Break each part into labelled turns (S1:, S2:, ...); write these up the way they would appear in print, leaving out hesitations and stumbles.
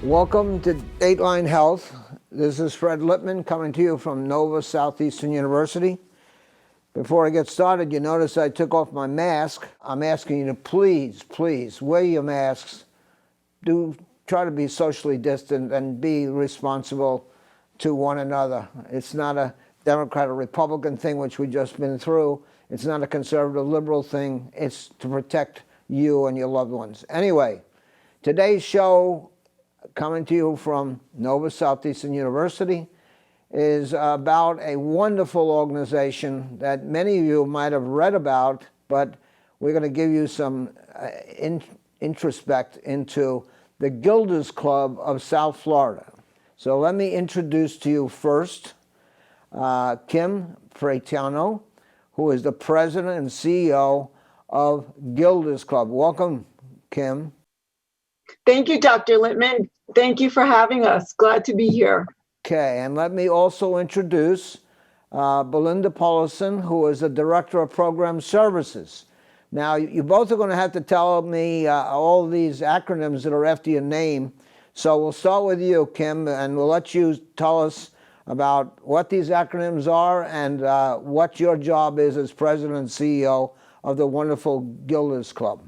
S1: Welcome to Dateline Health. This is Fred Lippman coming to you from Nova Southeastern University. Before I get started, you notice I took off my mask. I'm asking you to please wear your masks. Do try to be socially distant and be responsible to one another. It's not a Democrat or Republican thing, which we've just been through. It's not a conservative liberal thing. It's to protect you and your loved ones. Anyway, today's show, coming to you from Nova Southeastern University, is about a wonderful organization that many of you might have read about, but we're going to give you some introspect into the Gildas Club of South Florida. So let me introduce to you first Kim Praitano, who is the president and CEO of Gildas Club. Welcome, Kim.
S2: Thank you, Dr. Lippman. Thank you for having us. Glad to be here.
S1: Okay, and let me also introduce Belinda Paulicin, who is the Director of Program Services. Now, you both are going to have to tell me all these acronyms that are after your name. So we'll start with you, Kim, and we'll let you tell us about what these acronyms are and what your job is as President and CEO of the wonderful Gildas Club.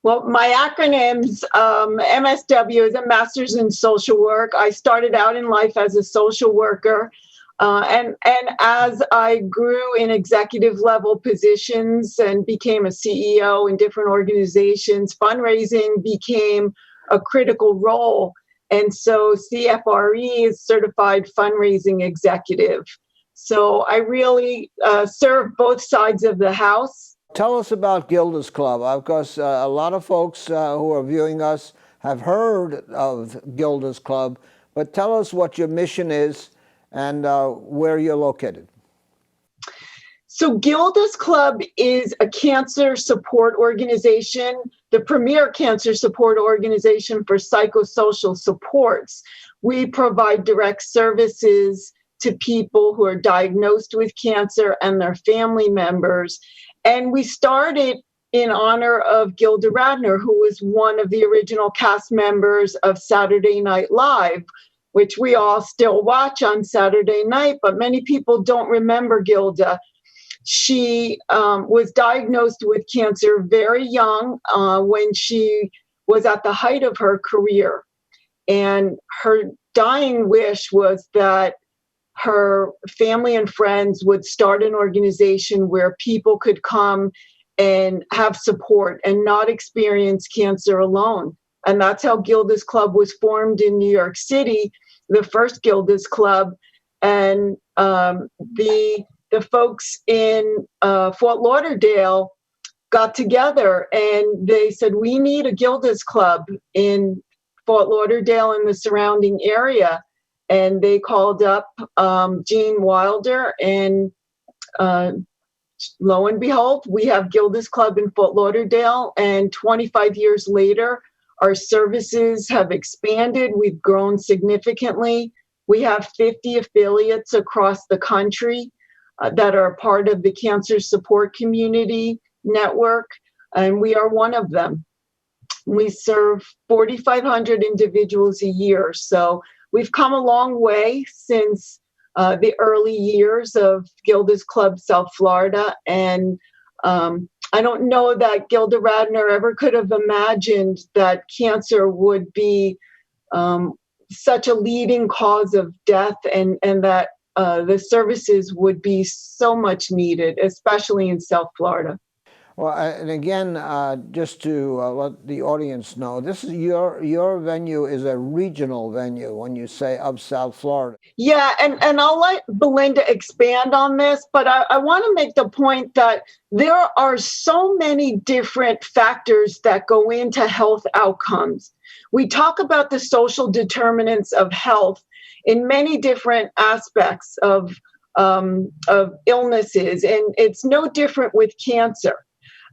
S2: Well, my acronyms, MSW is a Master's in Social Work. I started out in life as a social worker. And as I grew in executive level positions and became a CEO in different organizations, fundraising became a critical role. And so CFRE is Certified Fundraising Executive. So I really serve both sides of the house.
S1: Tell us about Gildas Club. Of course, a lot of folks who are viewing us have heard of Gildas Club, but tell us what your mission is and where you're located.
S2: So Gildas Club is a cancer support organization, the premier cancer support organization for psychosocial supports. We provide direct services to people who are diagnosed with cancer and their family members. And we started in honor of Gilda Radner, who was one of the original cast members of Saturday Night Live, which we all still watch on Saturday night, but many people don't remember Gilda. She was diagnosed with cancer very young when she was at the height of her career. And her dying wish was that her family and friends would start an organization where people could come and have support and not experience cancer alone. And that's how Gildas Club was formed in New York City, the first Gildas Club. And the folks in Fort Lauderdale got together and they said, we need a Gildas Club in Fort Lauderdale and the surrounding area. And they called up Gene Wilder, and lo and behold, we have Gildas Club in Fort Lauderdale. And 25 years later, our services have expanded. We've grown significantly. We have 50 affiliates across the country that are part of the Cancer Support Community Network, and we are one of them. We serve 4,500 individuals a year. So we've come a long way since the early years of Gildas Club South Florida. And I don't know that Gilda Radner ever could have imagined that cancer would be such a leading cause of death and that the services would be so much needed, especially in South Florida.
S1: Well, and again, just to let the audience know, this is your venue is a regional venue when you say of South Florida.
S2: Yeah, and I'll let Belinda expand on this, but I want to make the point that there are so many different factors that go into health outcomes. We talk about the social determinants of health in many different aspects of illnesses, and it's no different with cancer.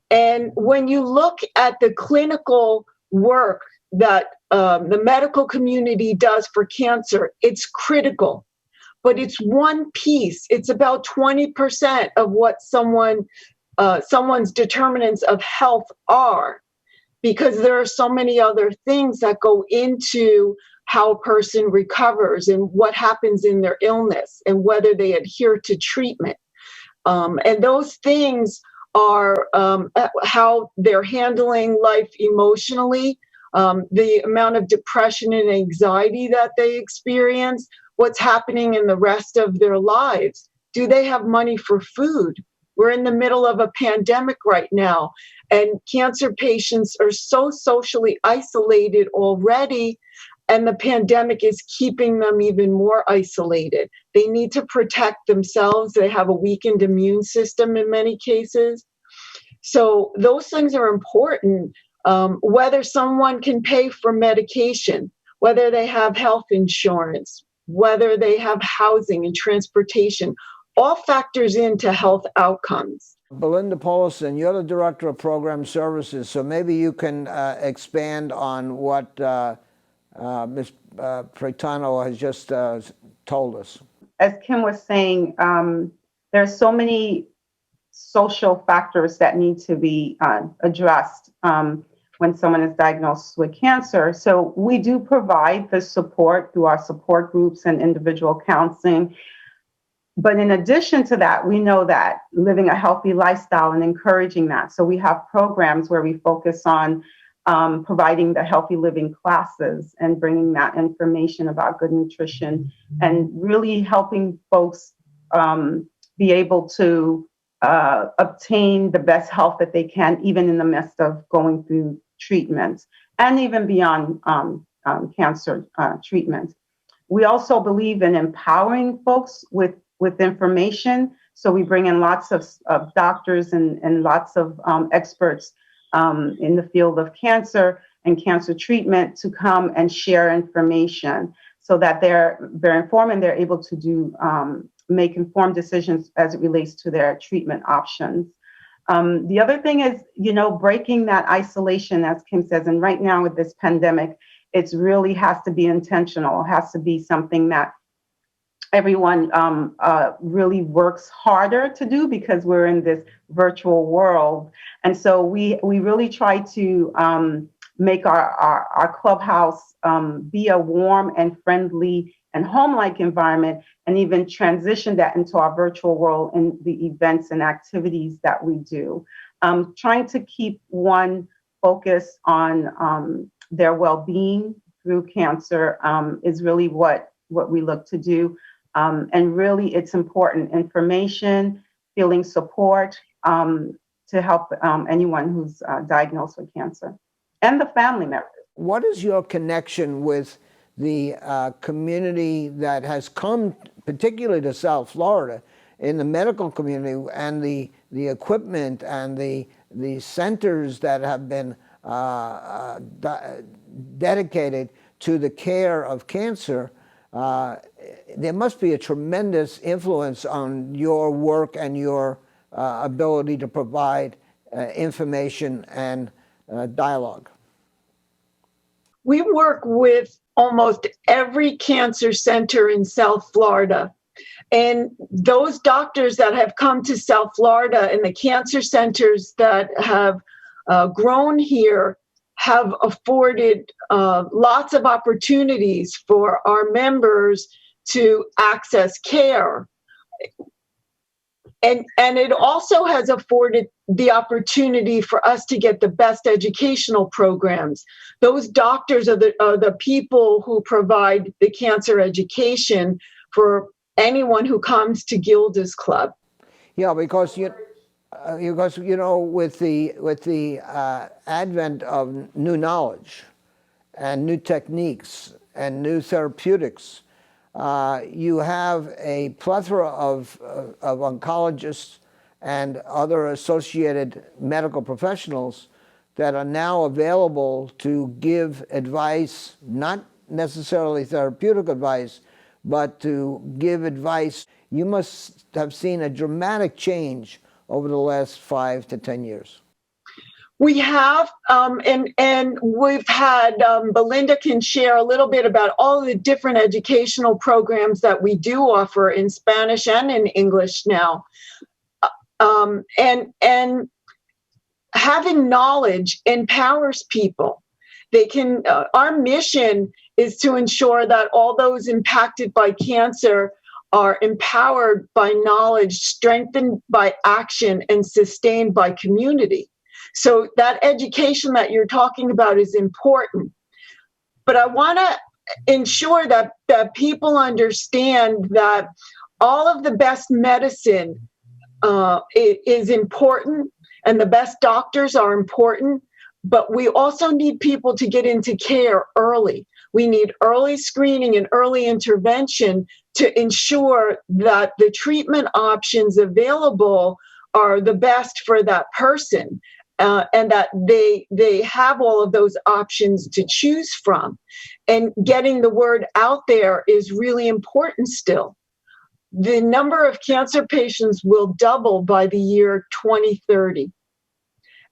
S2: And when you look at the clinical work that the medical community does for cancer, it's critical, but it's one piece. It's about 20% of what someone's determinants of health are. because there are so many other things that go into how a person recovers and what happens in their illness and whether they adhere to treatment. And those things are how they're handling life emotionally, the amount of depression and anxiety that they experience, what's happening in the rest of their lives. Do they have money for food? We're in the middle of a pandemic right now, and cancer patients are so socially isolated already, and the pandemic is keeping them even more isolated. They need to protect themselves. They have a weakened immune system in many cases. So those things are important. Whether someone can pay for medication, whether they have health insurance, whether they have housing and transportation, all factors into health outcomes.
S1: Belinda Paulicin, you're the Director of Program Services, so maybe you can expand on what Ms. Praitano has just told us.
S3: As Kim was saying, there's so many social factors that need to be addressed when someone is diagnosed with cancer. So we do provide the support through our support groups and individual counseling. But in addition to that, we know that living a healthy lifestyle and encouraging that. So we have programs where we focus on providing the healthy living classes and bringing that information about good nutrition and really helping folks be able to obtain the best health that they can, even in the midst of going through treatment and even beyond cancer treatment. We also believe in empowering folks with information. So we bring in lots of doctors and lots of experts in the field of cancer and cancer treatment to come and share information so that they're informed and they're able to do make informed decisions as it relates to their treatment options. The other thing is, breaking that isolation, as Kim says, and right now with this pandemic, it really has to be intentional. It has to be something that everyone really works harder to do because we're in this virtual world. And so we really try to make our clubhouse be a warm and friendly and home-like environment, and even transition that into our virtual world in the events and activities that we do. Trying to keep one focus on their well-being through cancer is really what we look to do. And really, it's important information, feeling support to help anyone who's diagnosed with cancer and the family members.
S1: What is your connection with the community that has come, particularly to South Florida, in the medical community, and the equipment and the centers that have been dedicated to the care of cancer? There must be a tremendous influence on your work and your ability to provide information and dialogue.
S2: We work with almost every cancer center in South Florida. And those doctors that have come to South Florida and the cancer centers that have grown here have afforded lots of opportunities for our members to access care. And it also has afforded the opportunity for us to get the best educational programs. Those doctors are the people who provide the cancer education for anyone who comes to Gilda's Club.
S1: Yeah, because with the advent of new knowledge and new techniques and new therapeutics, you have a plethora of oncologists and other associated medical professionals that are now available to give advice, not necessarily therapeutic advice, but to give advice. You must have seen a dramatic change over the last 5 to 10 years.
S2: We have, and we've had, Belinda can share a little bit about all the different educational programs that we do offer in Spanish and in English now. And having knowledge empowers people. They can, our mission is to ensure that all those impacted by cancer are empowered by knowledge, strengthened by action, and sustained by community. So that education that you're talking about is important. But I want to ensure that people understand that all of the best medicine is important, and the best doctors are important, but we also need people to get into care early. We need early screening and early intervention to ensure that the treatment options available are the best for that person, and that they have all of those options to choose from. And getting the word out there is really important still. The number of cancer patients will double by the year 2030.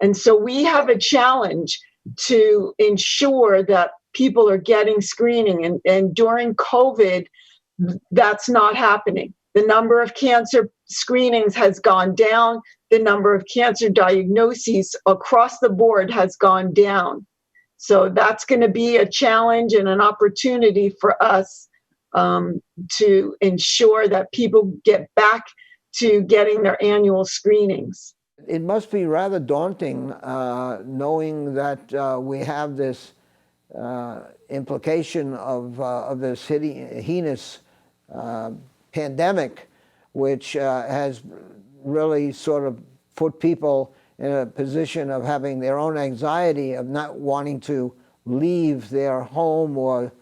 S2: And so we have a challenge to ensure that people are getting screening. And during COVID, that's not happening. The number of cancer screenings has gone down. The number of cancer diagnoses across the board has gone down. So that's going to be a challenge and an opportunity for us to ensure that people get back to getting their annual screenings.
S1: It must be rather daunting knowing that we have this implication of this heinous pandemic, which has really sort of put people in a position of having their own anxiety, of not wanting to leave their home or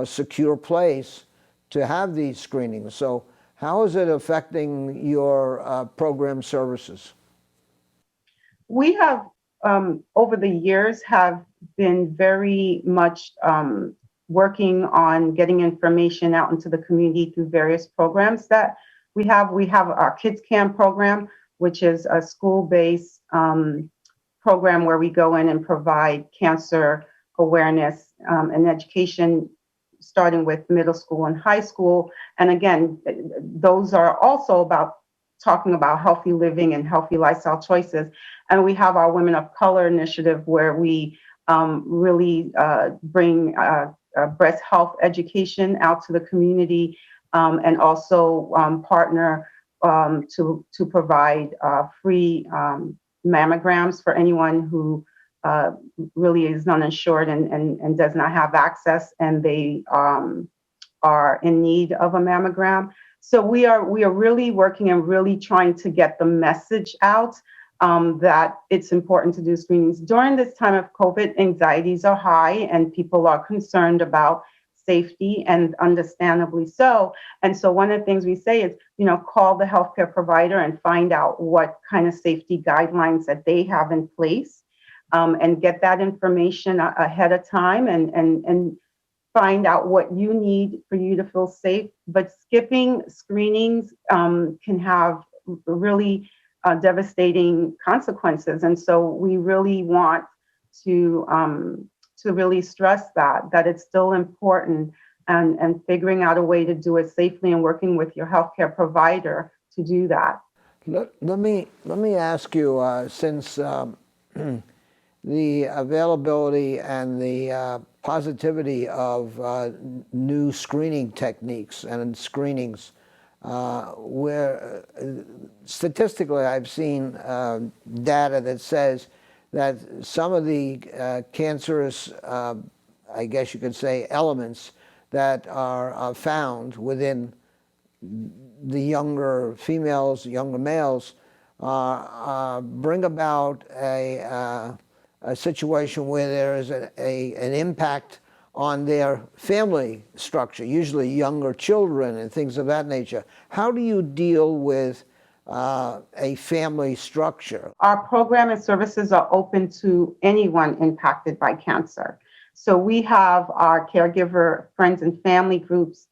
S1: secure place to have these screenings. So how is it affecting your program services?
S3: We have, over the years, have been very much working on getting information out into the community through various programs that we have. We have our Kids Camp program, which is a school-based program where we go in and provide cancer awareness and education, starting with middle school and high school. And again, those are also about talking about healthy living and healthy lifestyle choices. And we have our Women of Color initiative, where we really bring breast health education out to the community, and also partner to provide free mammograms for anyone who really is uninsured and does not have access, and they are in need of a mammogram. So we are really working and really trying to get the message out that it's important to do screenings. During this time of COVID, anxieties are high and people are concerned about safety, and understandably so. And so one of the things we say is, call the healthcare provider and find out what kind of safety guidelines that they have in place, and get that information ahead of time, and find out what you need for you to feel safe. But skipping screenings can have really devastating consequences. And so we really want to really stress that it's still important, and figuring out a way to do it safely and working with your healthcare provider to do that.
S1: Let me ask you, since the availability and the positivity of new screening techniques and screenings, where statistically I've seen data that says that some of the cancerous, I guess you could say, elements that are found within the younger females, younger males, bring about a situation where there is an impact on their family structure, usually younger children and things of that nature. How do you deal with a family structure?
S3: Our program and services are open to anyone impacted by cancer. So we have our caregiver friends and family groups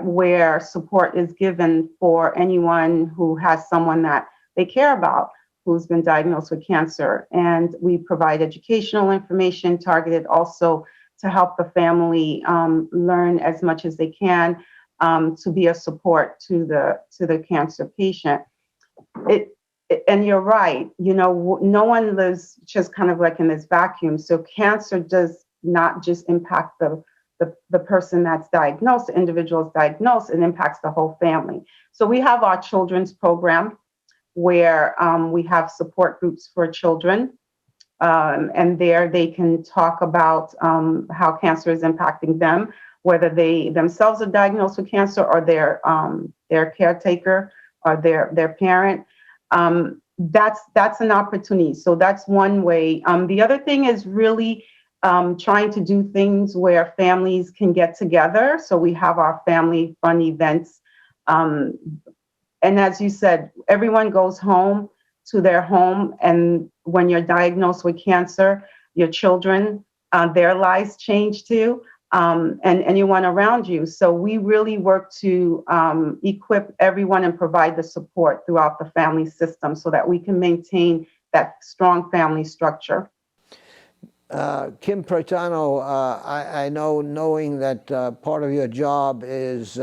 S3: where support is given for anyone who has someone that they care about who's been diagnosed with cancer. And we provide educational information targeted also to help the family learn as much as they can to be a support to the cancer patient. and you're right, no one lives just kind of like in this vacuum. So cancer does not just impact the person that's diagnosed, the individual is diagnosed, it impacts the whole family. So we have our children's program where we have support groups for children. And there they can talk about how cancer is impacting them, whether they themselves are diagnosed with cancer or their caretaker or their parent. That's an opportunity. So that's one way. The other thing is really trying to do things where families can get together. So we have our family fun events. And as you said, everyone goes home to their home. And when you're diagnosed with cancer, your children, their lives change too, and anyone around you. So we really work to equip everyone and provide the support throughout the family system so that we can maintain that strong family structure.
S1: Kim Praitano, I know, knowing that part of your job is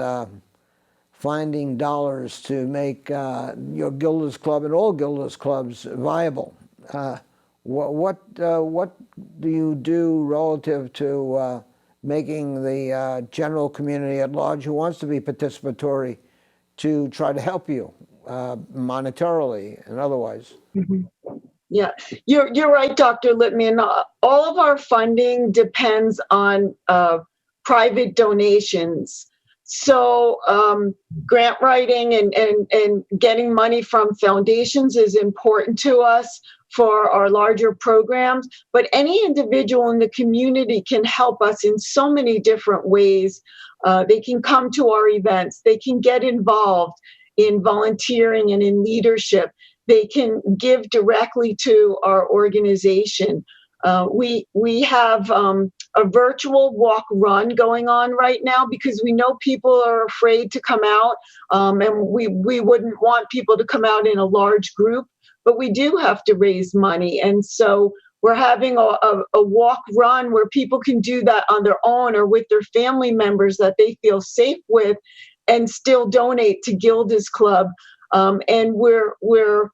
S1: finding dollars to make your Gildas Club and all Gildas clubs viable. What do you do relative to making the general community at large who wants to be participatory to try to help you monetarily and otherwise?
S2: Mm-hmm. Yeah, you're right, Dr. Lippman. All of our funding depends on private donations. So grant writing and getting money from foundations is important to us for our larger programs, but any individual in the community can help us in so many different ways. They can come to our events, they can get involved in volunteering and in leadership. They can give directly to our organization. We have a virtual walk run going on right now because we know people are afraid to come out, and we wouldn't want people to come out in a large group, but we do have to raise money. And so we're having a walk run where people can do that on their own or with their family members that they feel safe with and still donate to Gildas Club. And we're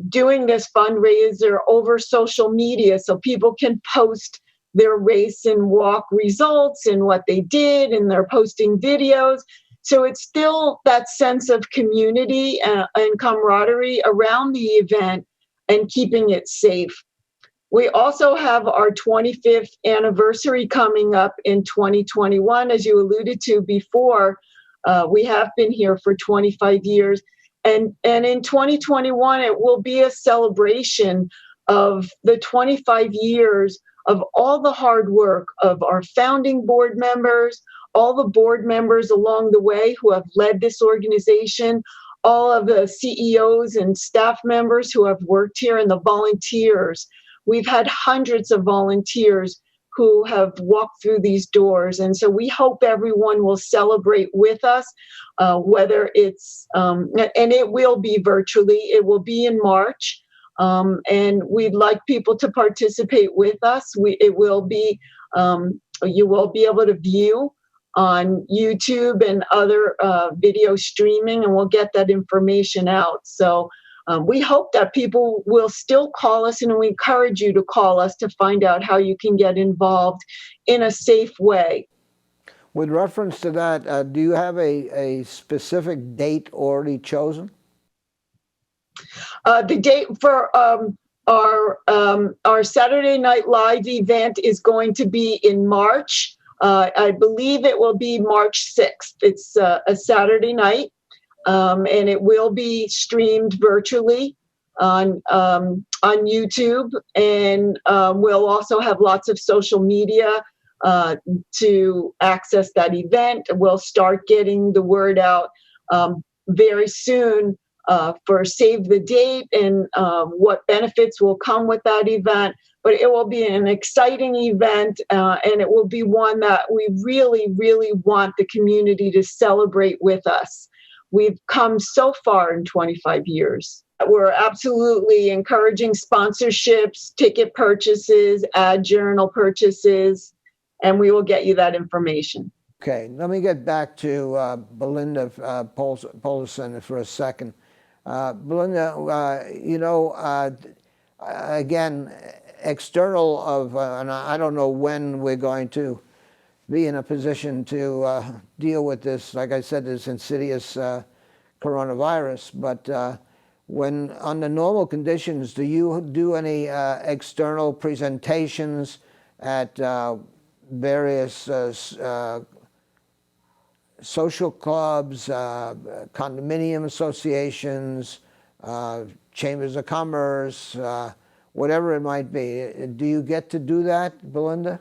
S2: doing this fundraiser over social media so people can post their race and walk results and what they did, and they're posting videos. So it's still that sense of community and camaraderie around the event and keeping it safe. We also have our 25th anniversary coming up in 2021, as you alluded to before. We have been here for 25 years. And in 2021, it will be a celebration of the 25 years of all the hard work of our founding board members, all the board members along the way who have led this organization, all of the CEOs and staff members who have worked here, and the volunteers. We've had hundreds of volunteers who have walked through these doors. And so we hope everyone will celebrate with us, whether it's, and it will be virtually, it will be in March. And we'd like people to participate with us. It will be, you will be able to view on YouTube and other video streaming, and we'll get that information out. So we hope that people will still call us, and we encourage you to call us to find out how you can get involved in a safe way.
S1: With reference to that, do you have a specific date already chosen?
S2: The date for our Saturday Night Live event is going to be in March. I believe it will be March 6th. It's a Saturday night. And it will be streamed virtually on YouTube, and we'll also have lots of social media to access that event. We'll start getting the word out very soon for save the date and what benefits will come with that event. But it will be an exciting event, and it will be one that we really, really want the community to celebrate with us. We've come so far in 25 years. We're absolutely encouraging sponsorships, ticket purchases, ad journal purchases, and we will get you that information.
S1: Okay, let me get back to Belinda Paulicin for a second. Belinda, again, external of, and I don't know when we're going to be in a position to deal with this, like I said, this insidious coronavirus, but when under normal conditions, do you do any external presentations at various social clubs, condominium associations, chambers of commerce, whatever it might be? Do you get to do that, Belinda?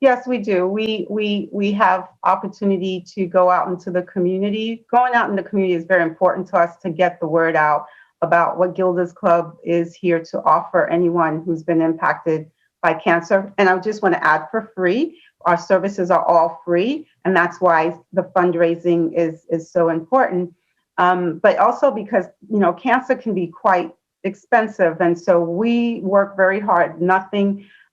S3: Yes, we do. We have opportunity to go out into the community. Going out in the community is very important to us to get the word out about what Gildas Club is here to offer anyone who's been impacted by cancer. And I just want to add, for free. Our services are all free, and that's why the fundraising is so important. But also because, cancer can be quite expensive, and so we work very hard.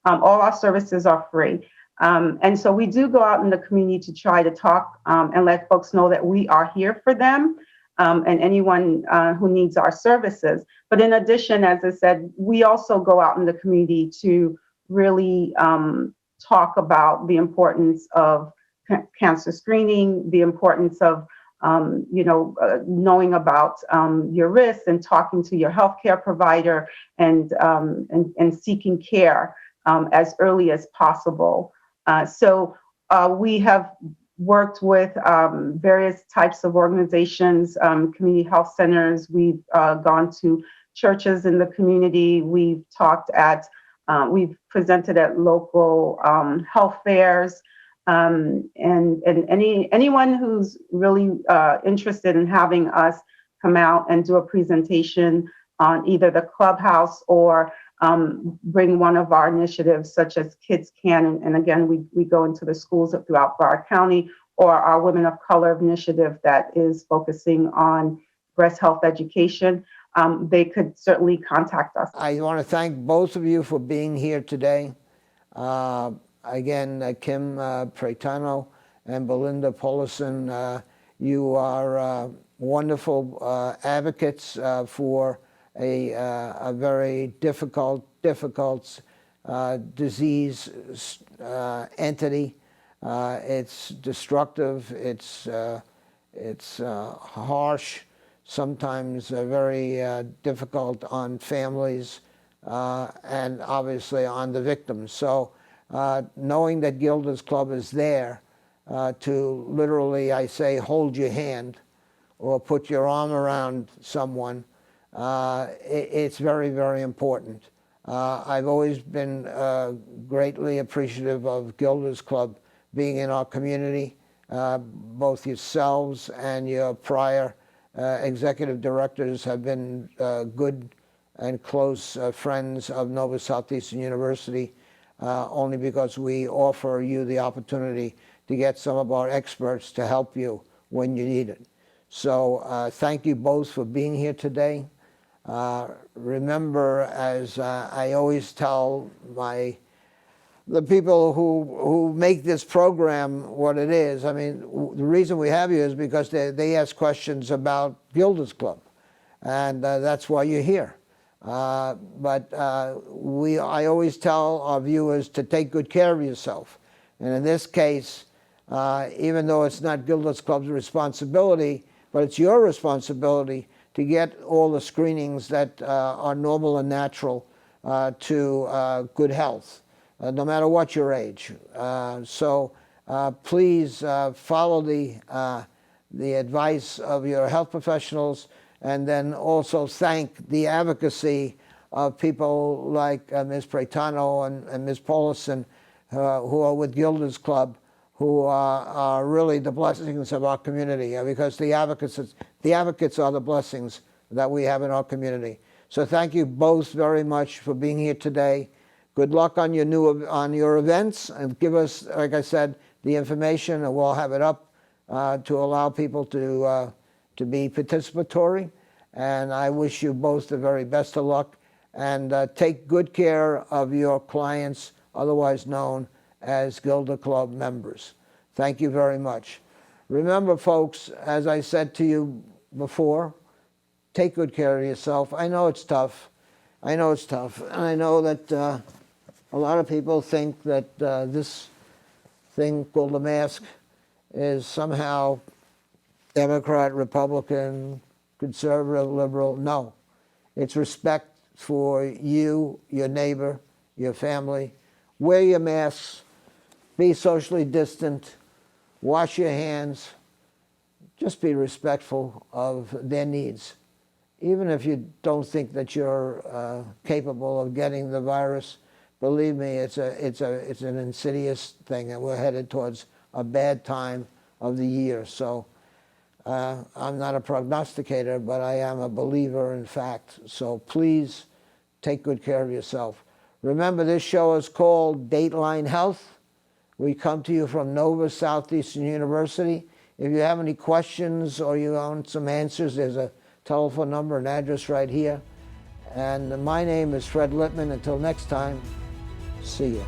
S3: All our services are free. And so we do go out in the community to try to talk and let folks know that we are here for them and anyone who needs our services. But in addition, as I said, we also go out in the community to really talk about the importance of cancer screening, the importance of knowing about your risks and talking to your healthcare provider and seeking care as early as possible. So we have worked with various types of organizations, community health centers. We've gone to churches in the community. We've we've presented at local health fairs. And anyone who's really interested in having us come out and do a presentation on either the clubhouse or bring one of our initiatives, such as Kids Can, and again, we go into the schools throughout Broward County, or our Women of Color initiative that is focusing on breast health education. They could certainly contact us.
S1: I want to thank both of you for being here today. Again, Kim Praitano and Belinda Paulicin, you are wonderful advocates for a very difficult disease entity. It's destructive. It's harsh. Sometimes very difficult on families and obviously on the victims. So knowing that Gildas Club is there to literally, I say, hold your hand or put your arm around someone, it's very, very important. I've always been greatly appreciative of Gildas Club being in our community. Both yourselves and your prior executive directors have been good and close friends of Nova Southeastern University, only because we offer you the opportunity to get some of our experts to help you when you need it. So thank you both for being here today. Remember, as I always tell the people who make this program what it is, I mean, the reason we have you is because they ask questions about Gildas Club, and that's why you're here. But I always tell our viewers to take good care of yourself. And in this case, even though it's not Gildas Club's responsibility, but it's your responsibility to get all the screenings that are normal and natural to good health, no matter what your age. So please follow the advice of your health professionals, and then also thank the advocacy of people like Ms. Praitano and Ms. Paulicin, who are with Gildas Club, who are really the blessings of our community, because the advocates are the blessings that we have in our community. So thank you both very much for being here today. Good luck on your events, and give us, like I said, the information, and we'll have it up to allow people to be participatory. And I wish you both the very best of luck, and take good care of your clients, otherwise known as Gildas Club members. Thank you very much. Remember, folks, as I said to you before, take good care of yourself. I know it's tough. I know it's tough. And I know that a lot of people think that this thing called the mask is somehow Democrat, Republican, conservative, liberal. No. It's respect for you, your neighbor, your family. Wear your masks. Be socially distant. Wash your hands. Just be respectful of their needs. Even if you don't think that you're capable of getting the virus, believe me, it's an insidious thing, and we're headed towards a bad time of the year. So I'm not a prognosticator, but I am a believer in fact. So please take good care of yourself. Remember, this show is called Dateline Health. We come to you from Nova Southeastern University. If you have any questions or you want some answers, there's a telephone number and address right here. And my name is Fred Lippman. Until next time, see you.